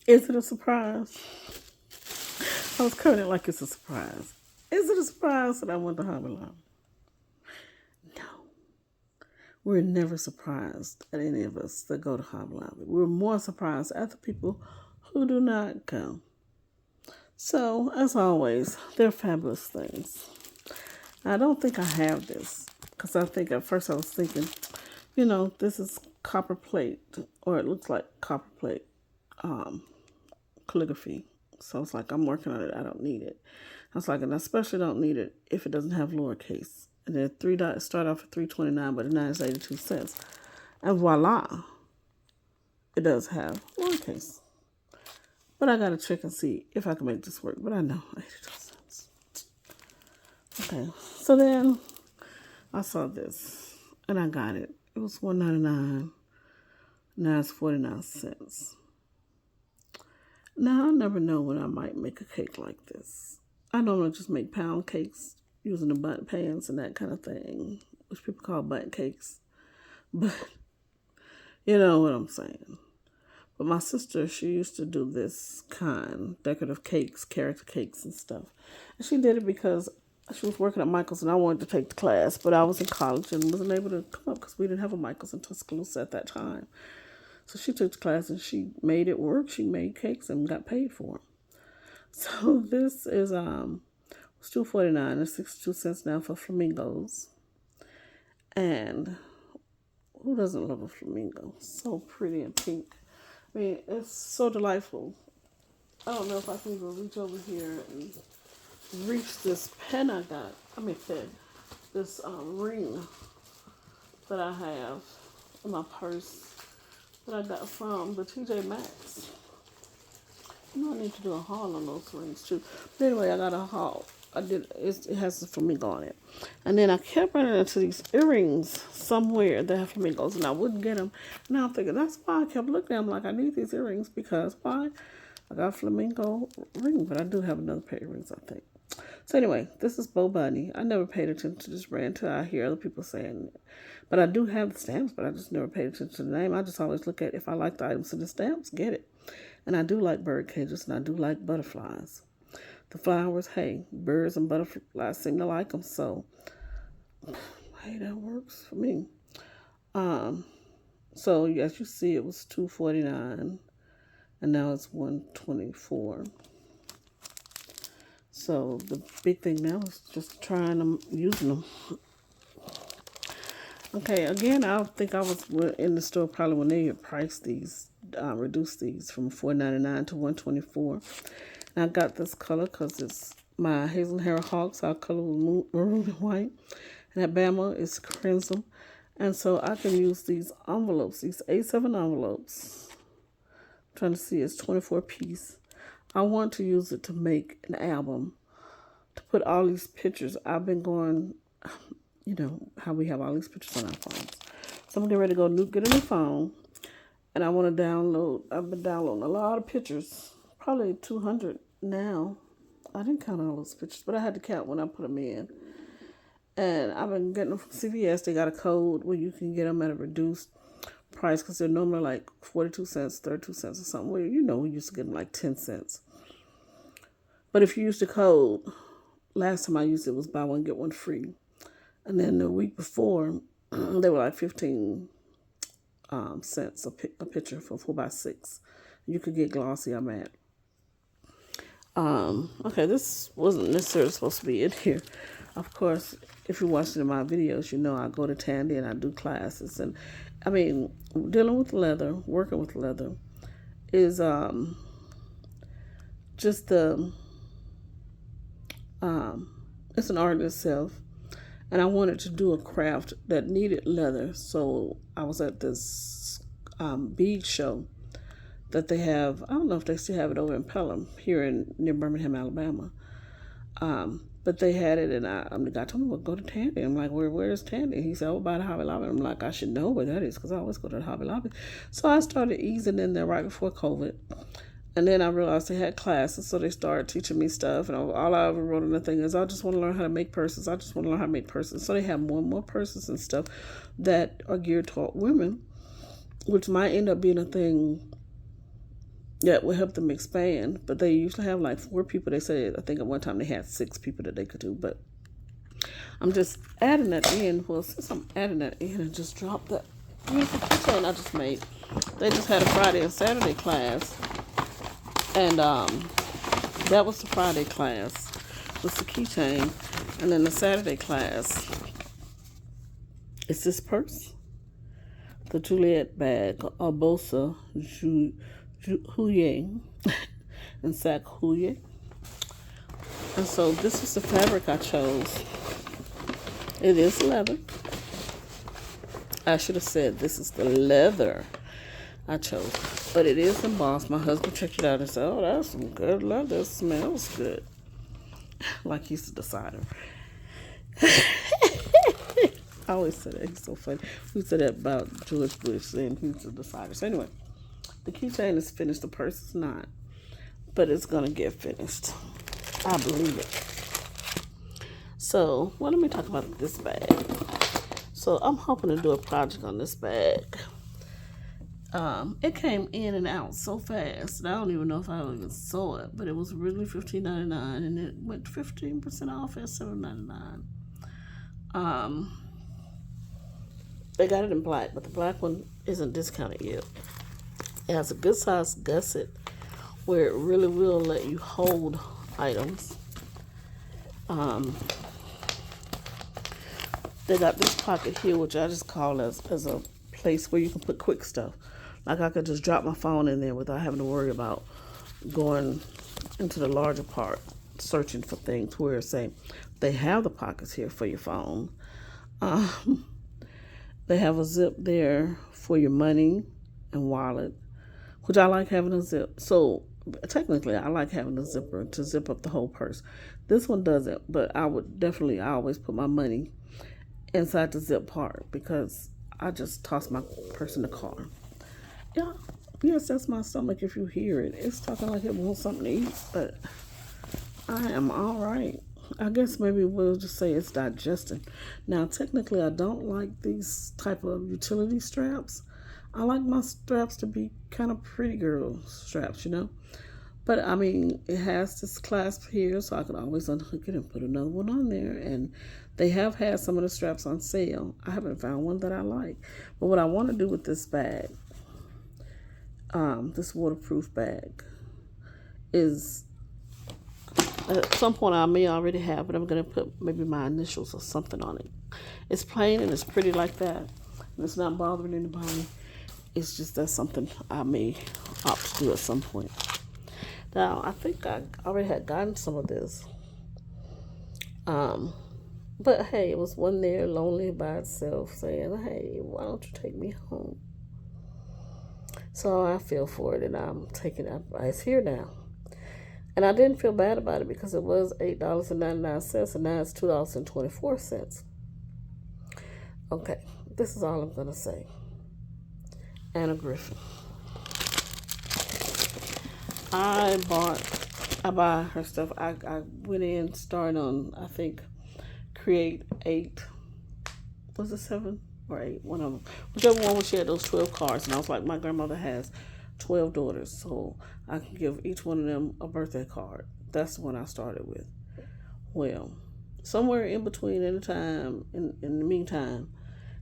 Is it a surprise? I was cutting it like it's a surprise. Is it a surprise that I went to Hobby Lobby? No. We're never surprised at any of us that go to Hobby Lobby. We're more surprised at the people who do not go. So, as always, they're fabulous things. I don't think I have this because I think at first I was thinking, this is copper plate, or it looks like copper plate um, calligraphy. So it's like, I'm working on it. I don't need it. I was like, and I especially don't need it if it doesn't have lowercase. And then $3 start off at $3.29, but the 9 is 82 cents. And voila, it does have lowercase. But I gotta check and see if I can make this work. But I know 82 cents. Okay, so then I saw this and I got it. It was $1.99. Now it's 49 cents. Now I never know when I might make a cake like this. I normally just make pound cakes using the bundt pans and that kind of thing, which people call bundt cakes. But you know what I'm saying. But my sister, she used to do this kind, decorative cakes, character cakes and stuff. And she did it because she was working at Michael's and I wanted to take the class, but I was in college and wasn't able to come up because we didn't have a Michael's in Tuscaloosa at that time. So she took the class and she made it work. She made cakes and got paid for them. So this is it's $2.49. It's 62 cents now for flamingos. And who doesn't love a flamingo? So pretty and pink. I mean, it's so delightful. I don't know if I can even reach over here and reach this pen I got. This ring that I have in my purse that I got from the TJ Maxx. I need to do a haul on those rings too. But anyway, I got a haul. It has the flamingo on it. And then I kept running into these earrings somewhere that have flamingos and I wouldn't get them. And I'm thinking, that's why I kept looking at them like I need these earrings because why? I got a flamingo ring, but I do have another pair of earrings, I think. So anyway, this is Bo Bunny. I never paid attention to this brand until I hear other people saying it. But I do have the stamps, but I just never paid attention to the name. I just always look at if I like the items in the stamps, get it. And I do like bird cages and I do like butterflies. The flowers, hey, birds and butterflies seem to like them, so hey, that works for me. So as you see, it was $2.49, and now it's $1.24. So the big thing now is just trying them, using them. Okay, again, I think I was in the store probably when they priced these, reduced these from $4.99 to $1.24. And I got this color because it's my Hazel Hair Hawks. Our color was maroon and white. And at Bama is crimson. And so I can use these envelopes, these A7 envelopes. I'm trying to see, it's 24 piece. I want to use it to make an album, to put all these pictures. I've been going, how we have all these pictures on our phones. So I'm getting ready to go get a new phone. And I want to download, I've been downloading a lot of pictures, probably 200 now. I didn't count all those pictures, but I had to count when I put them in. And I've been getting them from CVS. They got a code where you can get them at a reduced price because they're normally like 42 cents, 32 cents or something. Where, we used to get them like 10 cents. But if you use the code, last time I used it was buy one, get one free. And then the week before, they were like 15 cents a picture for 4x6. You could get glossy, I'm at. Okay, this wasn't necessarily supposed to be in here. Of course, if you're watching my videos, you know I go to Tandy and I do classes. And I mean, dealing with leather, working with leather is just it's an art in itself. And I wanted to do a craft that needed leather. So I was at this bead show that they have. I don't know if they still have it over in Pelham here near Birmingham, Alabama. But they had it, and the guy told me, well, go to Tandy. I'm like, where's Tandy? He said, oh, by the Hobby Lobby. I'm like, I should know where that is because I always go to the Hobby Lobby. So I started easing in there right before COVID. And then I realized they had classes, so they started teaching me stuff. And all I ever wrote in the thing is, I just want to learn how to make purses. I just want to learn how to make purses. So they have more and more purses and stuff that are geared toward women, which might end up being a thing that will help them expand. But they usually have like 4 people. They said, I think at one time they had 6 people that they could do. But I'm just adding that in. Well, since I'm adding that in and just dropped that beautiful keychain I just made. They just had a Friday and Saturday class. And that was the Friday class. Was the keychain. And then the Saturday class, it's this purse. The Juliet bag, Arbosa Huye, and Sac Huye. And so this is the fabric I chose. It is leather. I should have said this is the leather I chose. But it is embossed. My husband checked it out and said, oh, that's some good leather. It smells good. Like he's the decider. I always say that. He's so funny. We said that about George Bush saying he's the decider. So anyway, the keychain is finished. The purse is not. But it's going to get finished. I believe it. So, well, let me talk about this bag. So, I'm hoping to do a project on this bag. It came in and out so fast that I don't even know if I even saw it. But it was really $15.99 and it went 15% off at $7.99. They got it in black, but the black one isn't discounted yet. It has a good size gusset where it really will let you hold items. They got this pocket here, which I just call as a place where you can put quick stuff. Like I could just drop my phone in there without having to worry about going into the larger part, searching for things. Where say they have the pockets here for your phone. They have a zip there for your money and wallet, which I like having a zip. So technically, I like having a zipper to zip up the whole purse. This one doesn't, but I always put my money inside the zip part because I just toss my purse in the car. Yeah, yes, that's my stomach if you hear it. It's talking like it wants something to eat, but I am all right. I guess maybe we'll just say it's digesting. Now, technically, I don't like these type of utility straps. I like my straps to be kind of pretty girl straps, you know. But, I mean, it has this clasp here, so I can always unhook it and put another one on there. And they have had some of the straps on sale. I haven't found one that I like. But what I want to do with this bag, this waterproof bag, is at some point I may already have it. I'm going to put maybe my initials or something on it. It's plain and it's pretty like that. And it's not bothering anybody. It's just that's something I may opt to do at some point. Now, I think I already had gotten some of this. But hey, it was one there lonely by itself saying, hey, why don't you take me home? So I feel for it and I'm taking it. It's here now. And I didn't feel bad about it because it was $8.99 and now it's $2.24. Okay, this is all I'm going to say. Anna Griffin. I buy her stuff. I went in starting on, I think, Create 8. Was it 7 or 8? One of them. Whichever one she had those 12 cards. And I was like, my grandmother has 12 daughters, so I can give each one of them a birthday card. That's the one I started with. Well, somewhere in between in the meantime,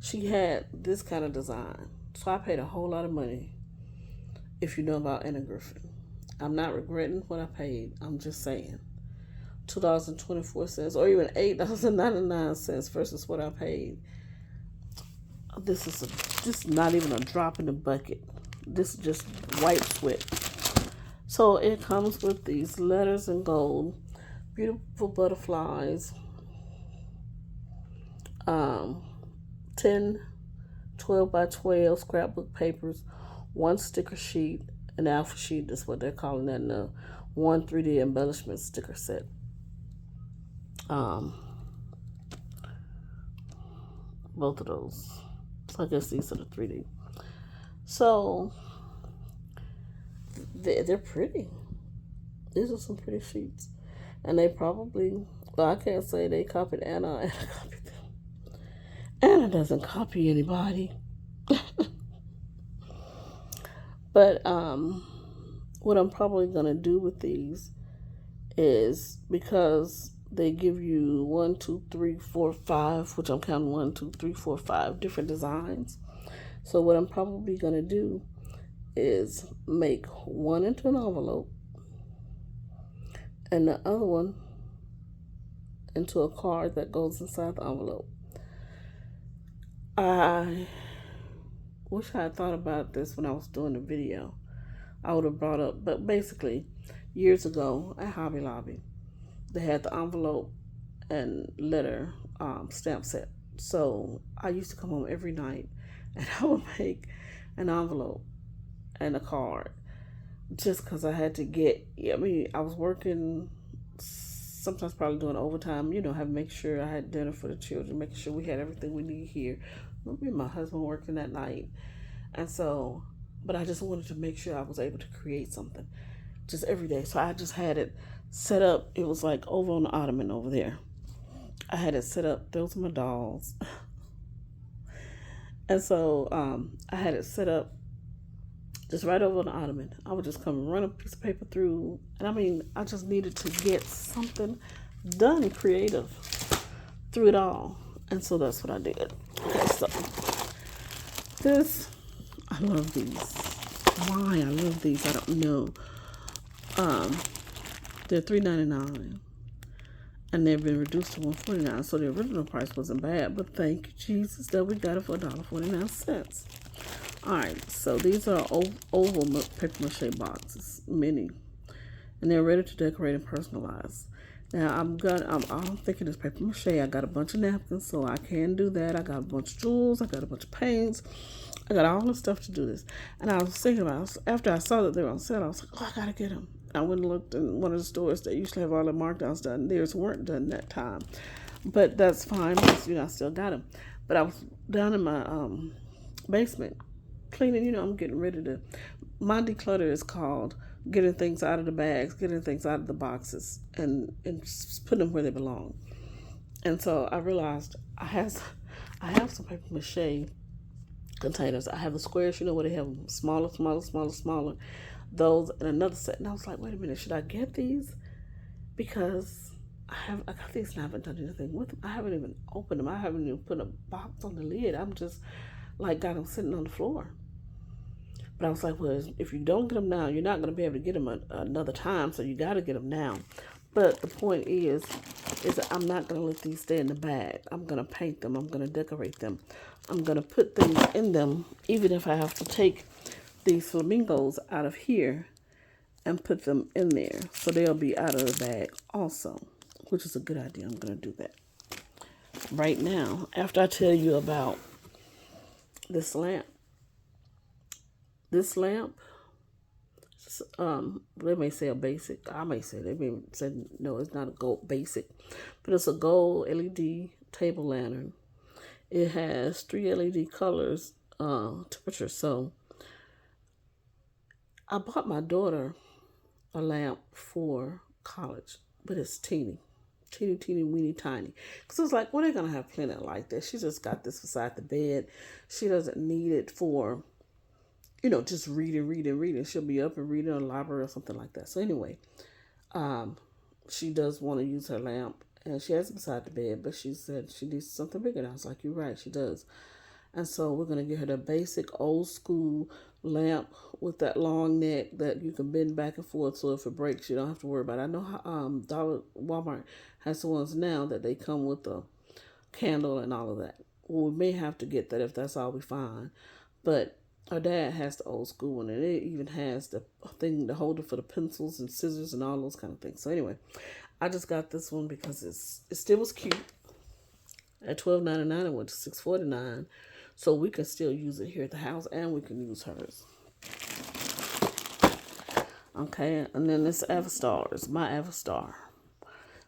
she had this kind of design. So I paid a whole lot of money, if you know about Anna Griffin. I'm not regretting what I paid. I'm just saying. $2.24 or even $8.99 versus what I paid. This is not even a drop in the bucket. This is just white sweat. So it comes with these letters in gold, beautiful butterflies, 10 12 by 12 scrapbook papers, 1 sticker sheet, an alpha sheet is what they're calling that now, 1 3D embellishment sticker set. Both of those. So I guess these are the 3D. So they're pretty. These are some pretty sheets. And they probably, well, I can't say they copied Anna. Anna copied them. Anna doesn't copy anybody. But what I'm probably going to do with these is, because they give you 1, 2, 3, 4, 5, which I'm counting 1, 2, 3, 4, 5 different designs. So what I'm probably going to do is make one into an envelope and the other one into a card that goes inside the envelope. I wish I had thought about this when I was doing the video. I would have brought up, but basically, years ago at Hobby Lobby, they had the envelope and letter stamp set. So I used to come home every night and I would make an envelope and a card, just because I had to get, I mean, I was working, sometimes probably doing overtime, have to make sure I had dinner for the children, making sure we had everything we need here. Me and my husband working that night. And so, but I just wanted to make sure I was able to create something just every day. So I just had it set up. It was like over on the ottoman over there. I had it set up. Those are my dolls. And so I had it set up just right over on the ottoman. I would just come and run a piece of paper through. And I mean, I just needed to get something done creative through it all. And so that's what I did. Okay, so this, I love these. Why I love these, I don't know. They're $3.99, and they've been reduced to $1.49. So the original price wasn't bad, but thank you, Jesus, that we got it for $1.49. All right, so these are oval paper mache boxes, mini, and they're ready to decorate and personalize. Now I'm thinking it's paper mache. I got a bunch of napkins, so I can do that. I got a bunch of jewels. I got a bunch of paints. I got all the stuff to do this. And I was thinking about, after I saw that they were on sale, I was like, oh, I gotta get them. I went and looked in one of the stores that usually have all the markdowns done. Theirs weren't done that time, but that's fine because I still got them. But I was down in my basement cleaning. I'm getting ready to. My declutter is called getting things out of the bags, getting things out of the boxes, and putting them where they belong. And so I realized I have some paper mache containers. I have the squares, where they have smaller. Those and another set. And I was like, wait a minute, should I get these? Because I got these and I haven't done anything with them. I haven't even opened them. I haven't even put a box on the lid. I'm just like got them sitting on the floor. But I was like, well, if you don't get them now, you're not going to be able to get them another time. So you got to get them now. But the point is that I'm not going to let these stay in the bag. I'm going to paint them. I'm going to decorate them. I'm going to put things in them, even if I have to take these flamingos out of here and put them in there. So they'll be out of the bag also, which is a good idea. I'm going to do that. Right now, after I tell you about this lamp, they may say a basic. I may say, they may say, no, it's not a gold basic, but it's a gold LED table lantern. It has 3 LED colors, temperature. So I bought my daughter a lamp for college, but it's teeny, weeny, tiny. Because I was like, well, they're going to have plenty like this. She just got this beside the bed. She doesn't need it for, just reading. She'll be up and reading in a library or something like that. So anyway, she does want to use her lamp, and she has it beside the bed, but she said she needs something bigger. And I was like, you're right, she does. And so we're going to get her the basic old school lamp with that long neck that you can bend back and forth, so if it breaks, you don't have to worry about it. I know how Walmart has the ones now that they come with a candle and all of that. Well, we may have to get that if that's all we find. But our dad has the old school one, and it even has the thing, the holder for the pencils and scissors and all those kind of things. So anyway, I just got this one because it still was cute. At $12.99, it went to $6.49. So we can still use it here at the house, and we can use hers. Okay, and then this Avastar is my Avastar.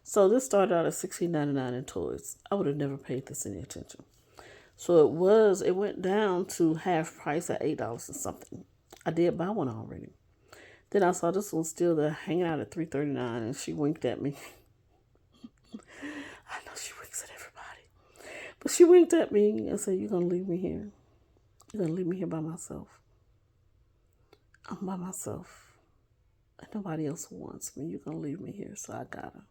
So this started out at $16.99 in toys. I would have never paid this any attention. So it went down to half price at $8 and something. I did buy one already. Then I saw this one still there hanging out at $3.39, and she winked at me. I know she winks at everybody. But she winked at me and said, you're going to leave me here? You're going to leave me here by myself? I'm by myself. And nobody else wants me. You're going to leave me here, so I gotta.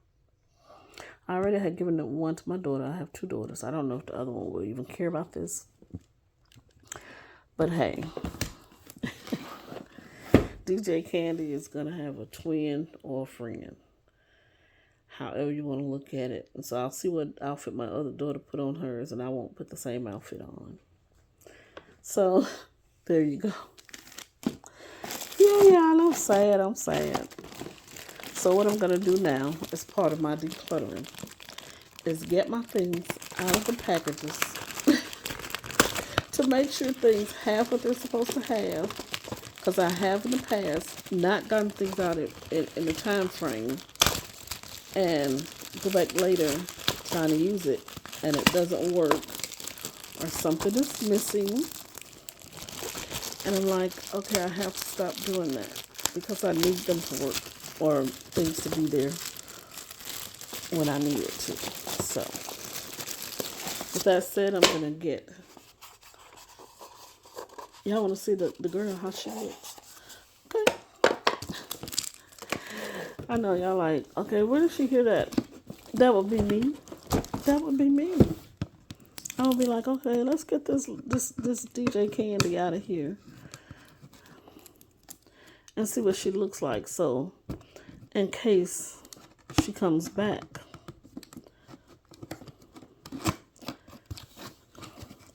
I already had given one to my daughter. I have 2 daughters. I don't know if the other one will even care about this. But hey, DJ Candy is going to have a twin or a friend. However you want to look at it. And so I'll see what outfit my other daughter put on hers, and I won't put the same outfit on. So, there you go. Yeah, y'all, I'm sad. So what I'm going to do now, as part of my decluttering, is get my things out of the packages to make sure things have what they're supposed to have. Because I have in the past not gotten things out in the time frame and go back later trying to use it and it doesn't work or something is missing. And I'm like, okay, I have to stop doing that because I need them to work or things to be there when I need it to. So, with that said, I'm going to get... Y'all want to see the girl, how she looks? Okay. I know y'all like, okay, where did she hear that? That would be me. That would be me. I would be like, okay, let's get this DJ Candy out of here and see what she looks like. So, in case she comes back,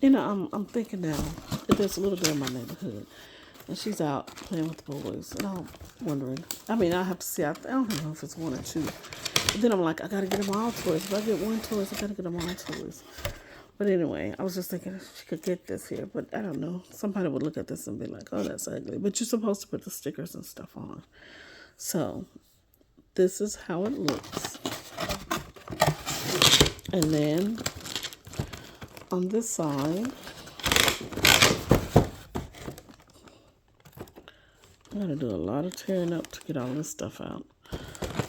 you know, I'm thinking now. There's a little girl in my neighborhood, and she's out playing with the boys, and I'm wondering. I mean, I have to see. I don't know if it's 1 or 2. But then I'm like, I gotta get them all toys. If I get 1 toy, I gotta get them all toys. But anyway, I was just thinking she could get this here, but I don't know. Somebody would look at this and be like, oh, that's ugly. But you're supposed to put the stickers and stuff on. So, this is how it looks. And then, on this side, I gotta do a lot of tearing up to get all this stuff out.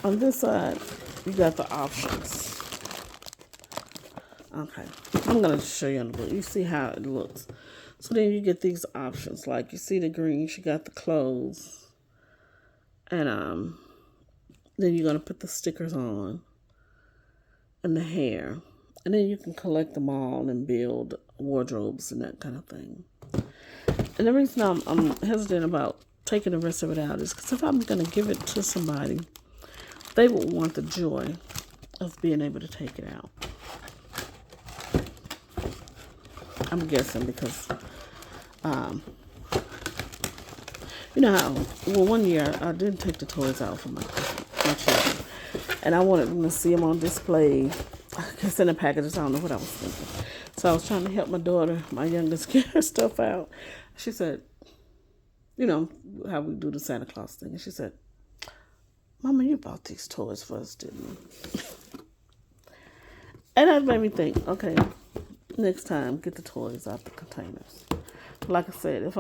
On this side, you got the options. Okay, I'm gonna show you on the book. You see how it looks. So then you get these options. Like you see the green, she got the clothes. And then you're gonna put the stickers on and the hair. And then you can collect them all and build wardrobes and that kind of thing. And the reason I'm hesitant about taking the rest of it out is because if I'm going to give it to somebody, they will want the joy of being able to take it out. I'm guessing because, you know how, well, one year I didn't take the toys out for my children. And I wanted them to see them on display. I guess in the packages, I don't know what I was thinking. So I was trying to help my daughter, my youngest, get her stuff out. She said, you know, how we do the Santa Claus thing. And she said, Mama, you bought these toys for us, didn't you? And that made me think, okay, next time, get the toys out the containers. Like I said, if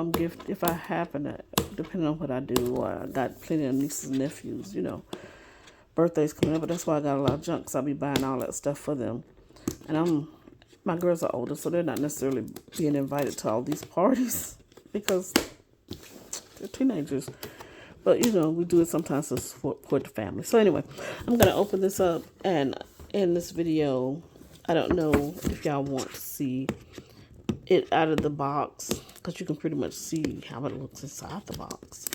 I happen to, depending on what I do, or I got plenty of nieces and nephews, you know, birthdays coming up, but that's why I got a lot of junk, because I'll be buying all that stuff for them. And my girls are older, so they're not necessarily being invited to all these parties, because they're teenagers. But, you know, we do it sometimes to support the family. So anyway, I'm going to open this up, and in this video, I don't know if y'all want to see it out of the box, because you can pretty much see how it looks inside the box.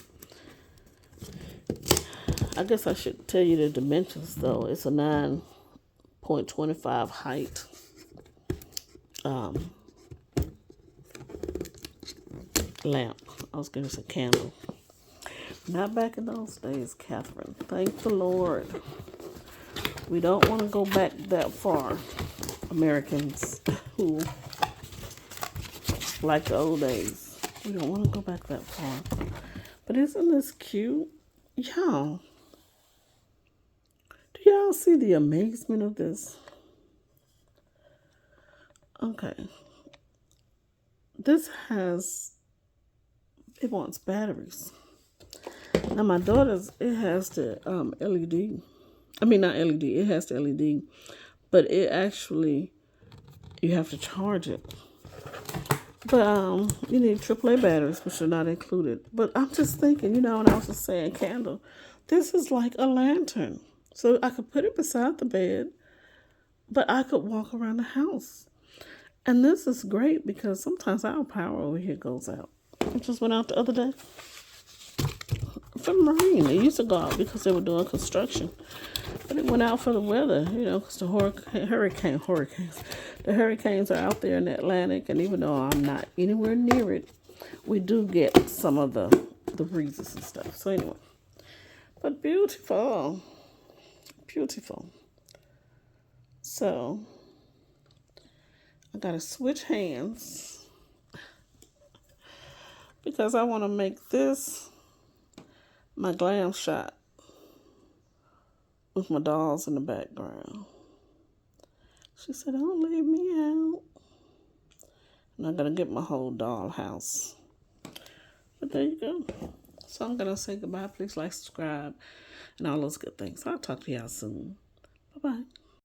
I guess I should tell you the dimensions, though. It's a 9.25 height. Lamp. I was going to say candle. Not back in those days, Catherine. Thank the Lord. We don't want to go back that far. Americans who like the old days. We don't want to go back that far. But isn't this cute? Y'all. Do y'all see the amazement of this? Okay. This it wants batteries. Now my daughter's, it has the LED. I mean, not LED, it has the LED. But it actually, you have to charge it. But you need AAA batteries, which are not included. But I'm just thinking, you know, and I was just saying, candle, This is like a lantern. So I could put it beside the bed, but I could walk around the house. And this is great because sometimes our power over here goes out. It just went out the other day for Marine. They used to go out because they were doing construction. But it went out for the weather, because the hurricanes. The hurricanes are out there in the Atlantic, and even though I'm not anywhere near it, we do get some of the breezes and stuff. So anyway, but beautiful, beautiful. So I gotta switch hands because I want to make this my glam shot with my dolls in the background. She said, "Don't leave me out." And I'm gonna get my whole doll house. But there you go. So I'm gonna say goodbye. Please like, subscribe, and all those good things. I'll talk to y'all soon. Bye bye.